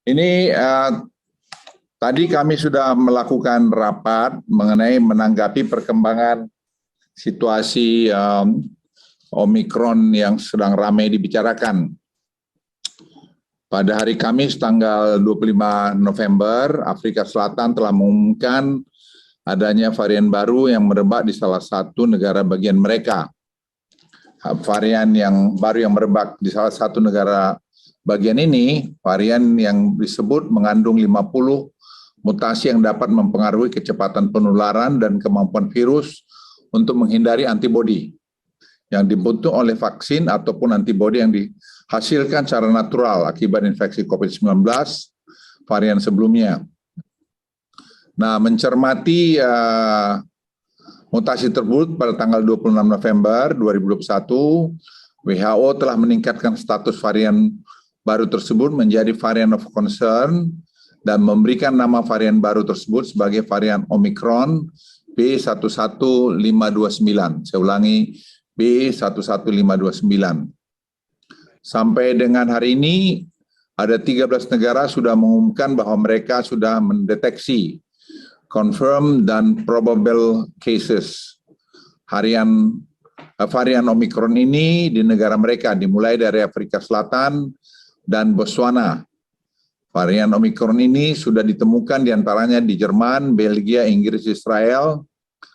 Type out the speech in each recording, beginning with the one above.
Ini tadi kami sudah melakukan rapat mengenai menanggapi perkembangan situasi Omikron yang sedang ramai dibicarakan. Pada hari Kamis tanggal 25 November, Afrika Selatan telah mengumumkan adanya varian baru yang merebak di salah satu negara bagian mereka. Varian yang baru yang merebak di salah satu negara bagian ini, varian yang disebut mengandung 50 mutasi yang dapat mempengaruhi kecepatan penularan dan kemampuan virus untuk menghindari antibodi yang dibentuk oleh vaksin ataupun antibodi yang dihasilkan secara natural akibat infeksi COVID-19 varian sebelumnya. Nah, mencermati mutasi tersebut pada tanggal 26 November 2021, WHO telah meningkatkan status varian baru tersebut menjadi varian of concern dan memberikan nama varian baru tersebut sebagai varian Omicron B11529. Saya ulangi, B11529. Sampai dengan hari ini, ada 13 negara sudah mengumumkan bahwa mereka sudah mendeteksi confirmed dan probable cases varian Omicron ini di negara mereka, dimulai dari Afrika Selatan dan Botswana. Varian Omicron ini sudah ditemukan diantaranya di Jerman, Belgia, Inggris, Israel,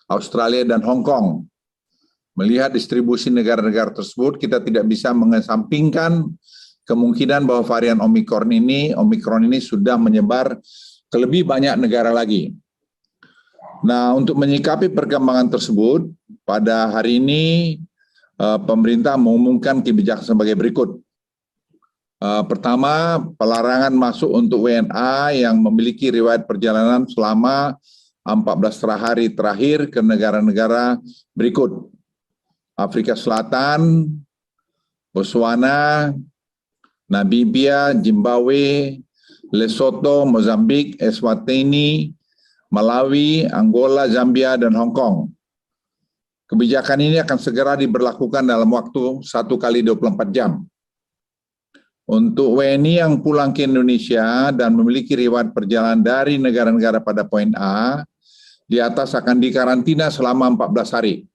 Australia, dan Hong Kong. Melihat distribusi negara-negara tersebut, kita tidak bisa mengesampingkan kemungkinan bahwa varian Omicron ini sudah menyebar ke lebih banyak negara lagi. Nah, untuk menyikapi perkembangan tersebut, pada hari ini pemerintah mengumumkan kebijakan sebagai berikut. Pertama, pelarangan masuk untuk WNA yang memiliki riwayat perjalanan selama 14 hari terakhir ke negara-negara berikut: Afrika Selatan, Botswana, Namibia, Zimbabwe, Lesotho, Mozambik, Eswatini, Malawi, Angola, Zambia, dan Hong Kong. Kebijakan ini akan segera diberlakukan dalam waktu 1 kali 24 jam. Untuk WNI yang pulang ke Indonesia dan memiliki riwayat perjalanan dari negara-negara pada poin A, di atas akan dikarantina selama 14 hari.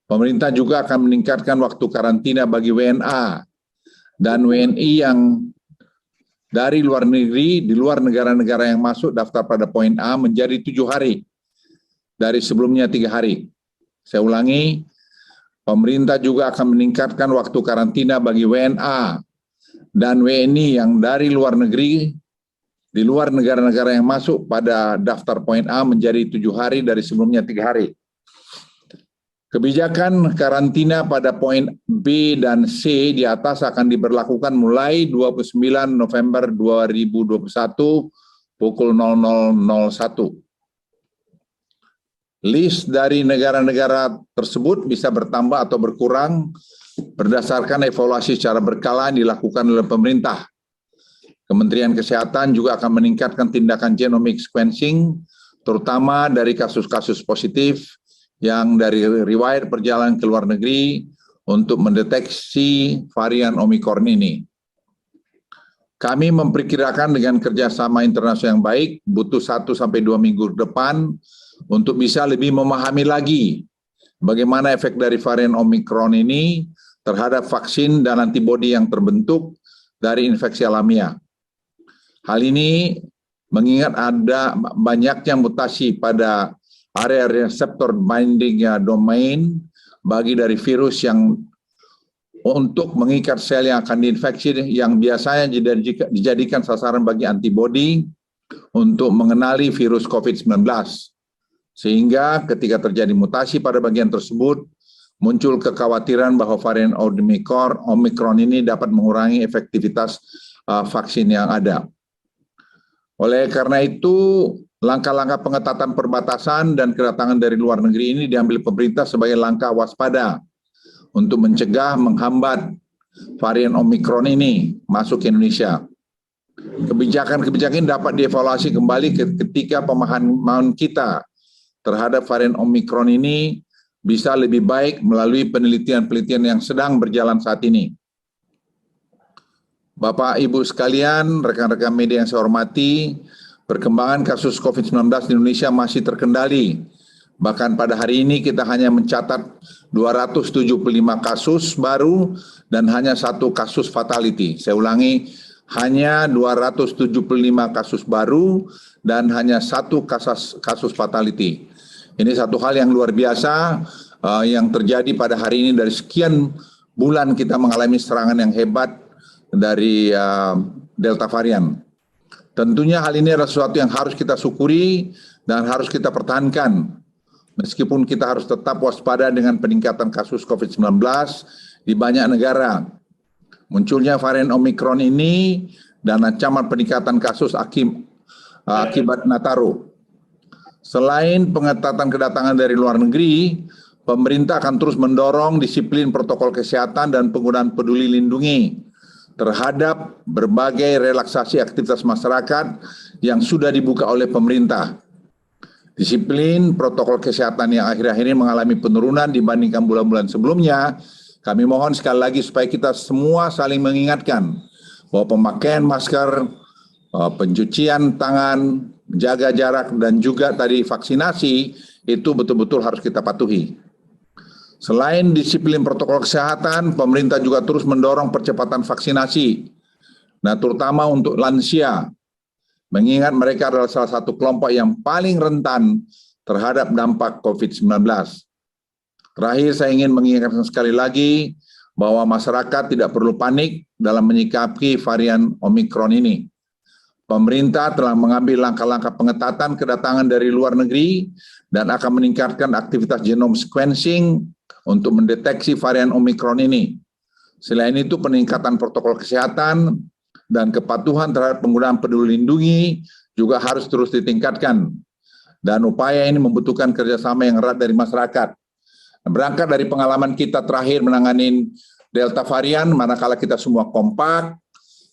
Pemerintah juga akan meningkatkan waktu karantina bagi WNA dan WNI yang dari luar negeri, di luar negara-negara yang masuk daftar pada poin A menjadi 7 hari, dari sebelumnya 3 hari. Saya ulangi, pemerintah juga akan meningkatkan waktu karantina bagi WNA dan WNI yang dari luar negeri, di luar negara-negara yang masuk pada daftar poin A menjadi 7 hari dari sebelumnya 3 hari. Kebijakan karantina pada poin B dan C di atas akan diberlakukan mulai 29 November 2021 pukul 00.01. List dari negara-negara tersebut bisa bertambah atau berkurang berdasarkan evaluasi secara berkala yang dilakukan oleh pemerintah. Kementerian Kesehatan juga akan meningkatkan tindakan genomic sequencing, terutama dari kasus-kasus positif yang dari riwayat perjalanan ke luar negeri untuk mendeteksi varian Omicron ini. Kami memperkirakan dengan kerjasama internasional yang baik, butuh 1-2 minggu depan untuk bisa lebih memahami lagi bagaimana efek dari varian Omicron ini terhadap vaksin dan antibodi yang terbentuk dari infeksi alamiah. Hal ini mengingat ada banyaknya mutasi pada area reseptor binding domain bagi dari virus yang untuk mengikat sel yang akan diinfeksi yang biasanya dijadikan sasaran bagi antibodi untuk mengenali virus COVID-19. Sehingga ketika terjadi mutasi pada bagian tersebut, muncul kekhawatiran bahwa varian Omicron ini dapat mengurangi efektivitas vaksin yang ada. Oleh karena itu, langkah-langkah pengetatan perbatasan dan kedatangan dari luar negeri ini diambil pemerintah sebagai langkah waspada untuk mencegah, menghambat varian Omicron ini masuk ke Indonesia. Kebijakan-kebijakan ini dapat dievaluasi kembali ketika pemahaman kita terhadap varian Omicron ini bisa lebih baik melalui penelitian-penelitian yang sedang berjalan saat ini. Bapak, Ibu sekalian, rekan-rekan media yang saya hormati, perkembangan kasus COVID-19 di Indonesia masih terkendali. Bahkan pada hari ini kita hanya mencatat 275 kasus baru dan hanya 1 kasus fatality. Saya ulangi, hanya 275 kasus baru dan hanya 1 kasus fatality. Ini satu hal yang luar biasa yang terjadi pada hari ini. Dari sekian bulan kita mengalami serangan yang hebat dari Delta varian. Tentunya hal ini adalah sesuatu yang harus kita syukuri dan harus kita pertahankan. Meskipun kita harus tetap waspada dengan peningkatan kasus COVID-19 di banyak negara. Munculnya varian Omikron ini dan ancaman peningkatan kasus akibat Nataru. Selain pengetatan kedatangan dari luar negeri, pemerintah akan terus mendorong disiplin protokol kesehatan dan penggunaan peduli lindungi terhadap berbagai relaksasi aktivitas masyarakat yang sudah dibuka oleh pemerintah. Disiplin protokol kesehatan yang akhir-akhir ini mengalami penurunan dibandingkan bulan-bulan sebelumnya. Kami mohon sekali lagi supaya kita semua saling mengingatkan bahwa pemakaian masker, pencucian tangan, jaga jarak, dan juga tadi vaksinasi itu betul-betul harus kita patuhi. Selain disiplin protokol kesehatan, pemerintah juga terus mendorong percepatan vaksinasi. Nah, terutama untuk lansia, mengingat mereka adalah salah satu kelompok yang paling rentan terhadap dampak COVID-19. Terakhir, saya ingin mengingatkan sekali lagi bahwa masyarakat tidak perlu panik dalam menyikapi varian Omikron ini. Pemerintah telah mengambil langkah-langkah pengetatan kedatangan dari luar negeri dan akan meningkatkan aktivitas genome sequencing untuk mendeteksi varian Omikron ini. Selain itu, peningkatan protokol kesehatan dan kepatuhan terhadap penggunaan peduli lindungi juga harus terus ditingkatkan. Dan upaya ini membutuhkan kerjasama yang erat dari masyarakat. Berangkat dari pengalaman kita terakhir menangani Delta varian, manakala kita semua kompak,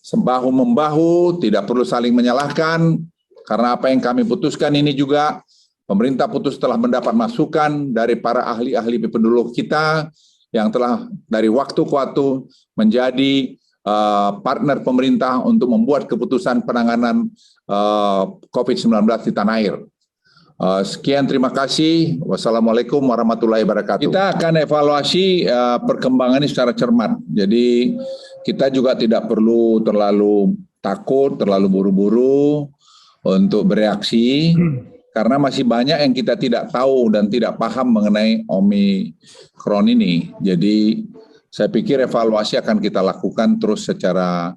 bahu-membahu, tidak perlu saling menyalahkan, karena apa yang kami putuskan ini juga pemerintah putus telah mendapat masukan dari para ahli-ahli epidemiolog kita yang telah dari waktu ke waktu menjadi partner pemerintah untuk membuat keputusan penanganan COVID-19 di tanah air. Sekian, terima kasih. Wassalamualaikum warahmatullahi wabarakatuh. Kita akan evaluasi perkembangan ini secara cermat. Jadi kita juga tidak perlu terlalu takut, terlalu buru-buru untuk bereaksi. Karena masih banyak yang kita tidak tahu dan tidak paham mengenai Omikron ini. Jadi saya pikir evaluasi akan kita lakukan terus secara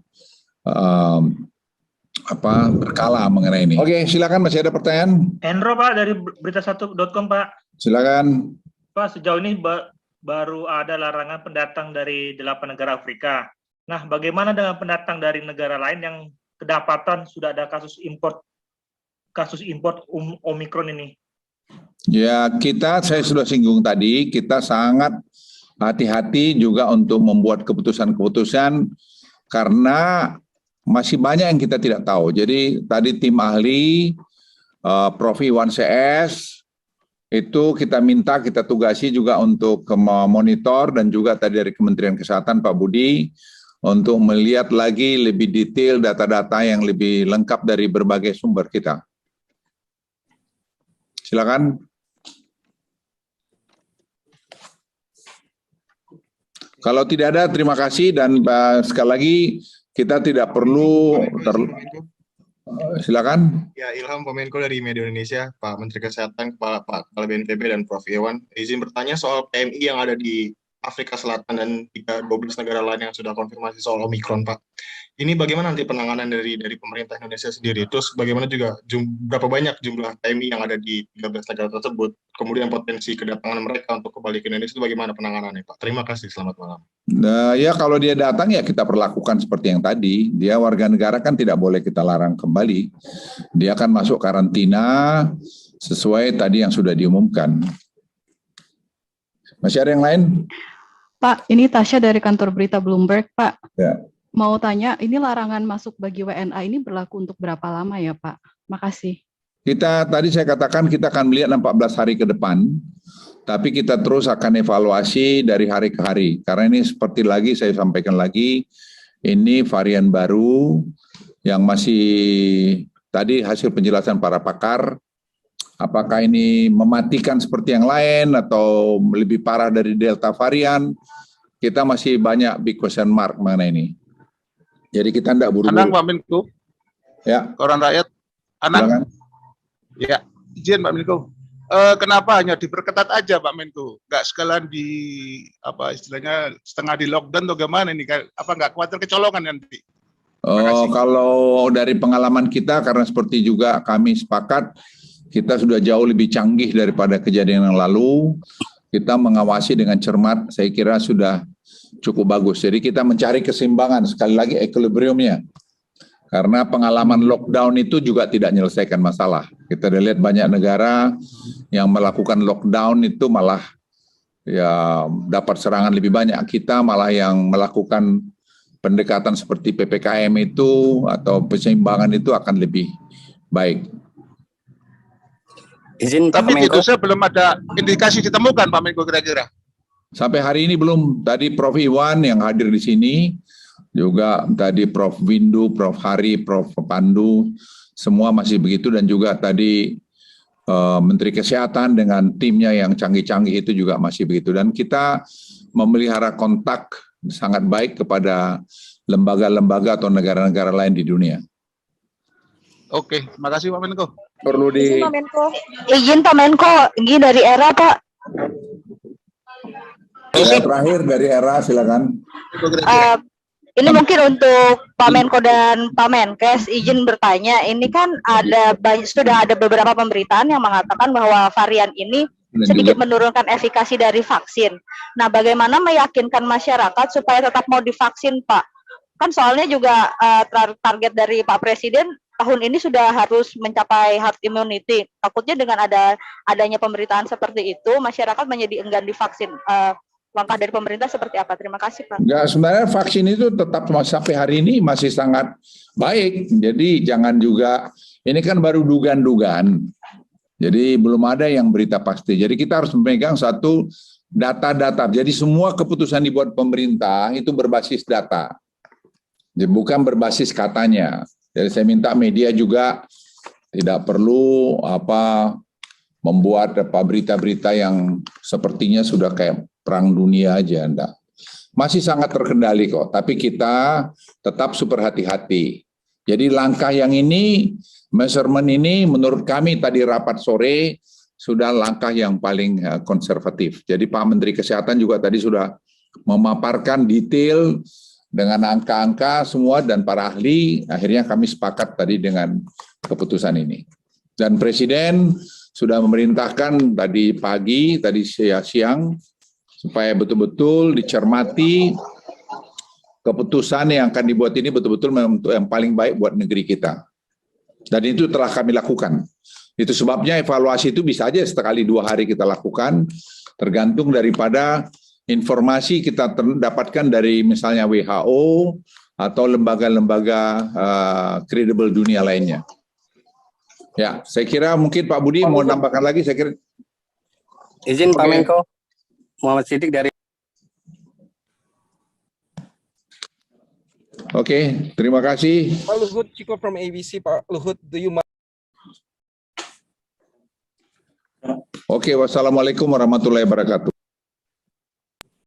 berkala mengenai ini. Oke, silakan, masih ada pertanyaan? Endro, Pak, dari berita1.com, Pak. Silakan. Pak, sejauh ini baru ada larangan pendatang dari 8 negara Afrika. Nah, bagaimana dengan pendatang dari negara lain yang kedapatan sudah ada kasus import Omikron ini? Ya, saya sudah singgung tadi, kita sangat hati-hati juga untuk membuat keputusan-keputusan karena masih banyak yang kita tidak tahu. Jadi tadi tim ahli Prof. Iwan CS itu kita tugasi juga untuk memonitor, dan juga tadi dari Kementerian Kesehatan Pak Budi untuk melihat lagi lebih detail data-data yang lebih lengkap dari berbagai sumber kita. Silakan. Kalau tidak ada, terima kasih, dan sekali lagi kita tidak perlu silakan. Ya, Ilham Pomenko dari Media Indonesia, Pak Menteri Kesehatan, Pak Kepala BNPB dan Prof. Iwan. Izin bertanya soal PMI yang ada di Afrika Selatan dan 12 negara lain yang sudah konfirmasi soal Omikron, Pak. Ini bagaimana nanti penanganan dari pemerintah Indonesia sendiri? Terus bagaimana juga berapa banyak jumlah PMI yang ada di 13 negara tersebut? Kemudian potensi kedatangan mereka untuk kembali ke Indonesia itu bagaimana penanganannya, Pak? Terima kasih, selamat malam. Nah, ya kalau dia datang ya kita perlakukan seperti yang tadi. Dia warga negara kan tidak boleh kita larang kembali. Dia akan masuk karantina sesuai tadi yang sudah diumumkan. Masih ada yang lain? Pak, ini Tasya dari kantor berita Bloomberg, Pak. Ya. Mau tanya, ini larangan masuk bagi WNA ini berlaku untuk berapa lama ya, Pak? Makasih. Tadi saya katakan kita akan melihat 14 hari ke depan, tapi kita terus akan evaluasi dari hari ke hari. Karena ini seperti lagi saya sampaikan lagi, ini varian baru yang masih tadi hasil penjelasan para pakar, apakah ini mematikan seperti yang lain atau lebih parah dari Delta varian, kita masih banyak big question mark mengenai ini. Jadi kita tidak buru-buru. Anang, Pak Menko. Ya. Koran Rakyat. Anang. Silakan. Ya, izin Pak Menko. Kenapa hanya diperketat aja Pak Menko? Nggak sekalian di apa istilahnya setengah di lockdown atau gimana ini? Apa nggak khawatir kecolongan nanti? Kalau dari pengalaman kita, karena seperti juga kami sepakat, kita sudah jauh lebih canggih daripada kejadian yang lalu. Kita mengawasi dengan cermat, saya kira sudah cukup bagus. Jadi kita mencari keseimbangan, sekali lagi equilibriumnya. Karena pengalaman lockdown itu juga tidak menyelesaikan masalah. Kita lihat banyak negara yang melakukan lockdown itu malah ya dapat serangan lebih banyak. Kita malah yang melakukan pendekatan seperti PPKM itu atau keseimbangan itu akan lebih baik. Izin Tapi itu saya belum ada indikasi ditemukan Pak Menko kira-kira. Sampai hari ini belum. Tadi Prof. Iwan yang hadir di sini, juga tadi Prof. Windu, Prof. Hari, Prof. Pandu, semua masih begitu, dan juga tadi Menteri Kesehatan dengan timnya yang canggih-canggih itu juga masih begitu. Dan kita memelihara kontak sangat baik kepada lembaga-lembaga atau negara-negara lain di dunia. Oke, terima kasih Pak Menko. Perlu di... Izin Pak Menko. Izin Pak Menko, ini dari ERA Pak. Terakhir dari ERA, silakan. Ini mungkin untuk Pak Menko dan Pak Menkes, izin bertanya, ini kan sudah ada beberapa pemberitaan yang mengatakan bahwa varian ini sedikit menurunkan efikasi dari vaksin. Nah, bagaimana meyakinkan masyarakat supaya tetap mau divaksin, Pak? Kan soalnya juga target dari Pak Presiden tahun ini sudah harus mencapai herd immunity. Takutnya dengan adanya pemberitaan seperti itu, masyarakat menjadi enggan divaksin. Langkah dari pemerintah seperti apa? Terima kasih, Pak. Enggak, sebenarnya vaksin itu tetap sampai hari ini masih sangat baik. Jadi jangan juga, ini kan baru dugaan-dugaan. Jadi belum ada yang berita pasti. Jadi kita harus memegang satu data-data. Jadi semua keputusan dibuat pemerintah itu berbasis data. Jadi bukan berbasis katanya. Jadi saya minta media juga tidak perlu membuat berita-berita yang sepertinya sudah kayak perang dunia aja, enggak. Masih sangat terkendali kok, tapi kita tetap super hati-hati. Jadi langkah yang ini, measurement ini menurut kami tadi rapat sore sudah langkah yang paling konservatif. Jadi Pak Menteri Kesehatan juga tadi sudah memaparkan detail dengan angka-angka semua dan para ahli, akhirnya kami sepakat tadi dengan keputusan ini. Dan Presiden sudah memerintahkan tadi pagi, tadi siang, supaya betul-betul dicermati keputusan yang akan dibuat ini betul-betul untuk yang paling baik buat negeri kita. Dan itu telah kami lakukan. Itu sebabnya evaluasi itu bisa aja sekali 2 hari kita lakukan, tergantung daripada informasi kita dapatkan dari misalnya WHO atau lembaga-lembaga kredibel dunia lainnya. Ya, saya kira mungkin Pak Budi mau nambahkan lagi, saya kira. Izin Pak Menko. Muhammad Siddiq dari. Oke, terima kasih. Pak Luhut, Chico from ABC. Pak Luhut, do you mind? Oke, wassalamualaikum warahmatullahi wabarakatuh.